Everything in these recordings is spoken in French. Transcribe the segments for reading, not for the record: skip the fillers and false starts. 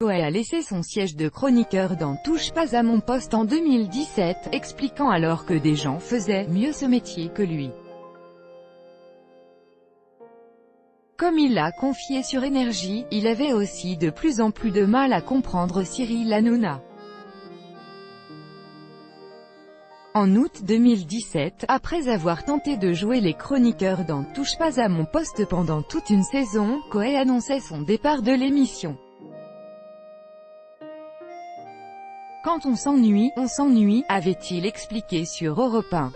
Koé a laissé son siège de chroniqueur dans Touche pas à mon poste en 2017, expliquant alors que des gens faisaient mieux ce métier que lui. Comme il l'a confié sur Énergie, il avait aussi de plus en plus de mal à comprendre Cyril Hanouna. En août 2017, après avoir tenté de jouer les chroniqueurs dans Touche pas à mon poste pendant toute une saison, Koé annonçait son départ de l'émission. Quand on s'ennuie, avait-il expliqué sur Europe 1.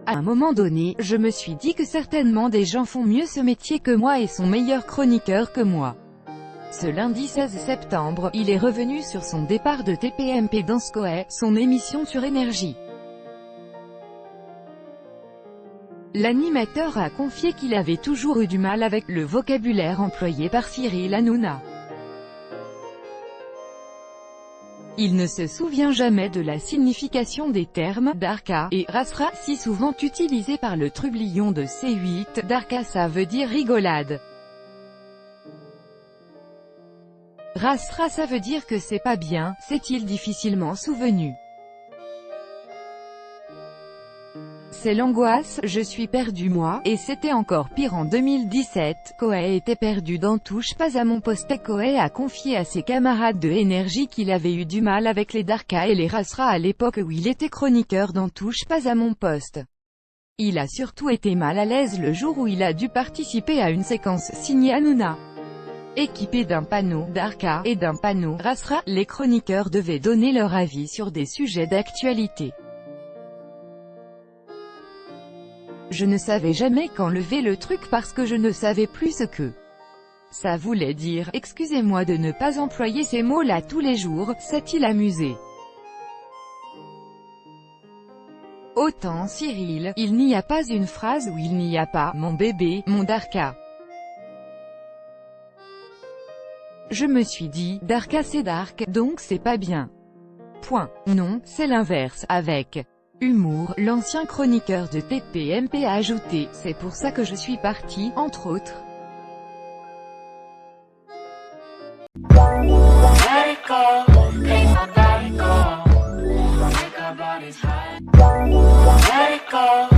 À un moment donné, je me suis dit que certainement des gens font mieux ce métier que moi et sont meilleurs chroniqueurs que moi. Ce lundi 16 septembre, il est revenu sur son départ de TPMP dans Koé, son émission sur Énergie. L'animateur a confié qu'il avait toujours eu du mal avec le vocabulaire employé par Cyril Hanouna. Il ne se souvient jamais de la signification des termes « Darka » et « Rasra » si souvent utilisés par le trublion de C8. Darka ça veut dire rigolade. Rasra ça veut dire que c'est pas bien, s'est-il difficilement souvenu. C'est l'angoisse, je suis perdu moi, et c'était encore pire en 2017, Koé était perdu dans Touche pas à mon poste. Koé a confié à ses camarades de Énergie qu'il avait eu du mal avec les Darka et les Rasra à l'époque où il était chroniqueur dans Touche pas à mon poste. Il a surtout été mal à l'aise le jour où il a dû participer à une séquence signée Hanouna. Équipés d'un panneau Darka et d'un panneau Rasra, les chroniqueurs devaient donner leur avis sur des sujets d'actualité. Je ne savais jamais quand lever le truc parce que je ne savais plus ce que ça voulait dire. Excusez-moi de ne pas employer ces mots-là tous les jours, s'est-il amusé. Autant Cyril, il n'y a pas une phrase où il n'y a pas « mon bébé, mon Darka ». Je me suis dit, Darka c'est dark, donc c'est pas bien. Point. Non, c'est l'inverse, avec humour, l'ancien chroniqueur de TPMP a ajouté, c'est pour ça que je suis parti, entre autres. Let it go, ain't nobody go. Make our bodies high. Let it go.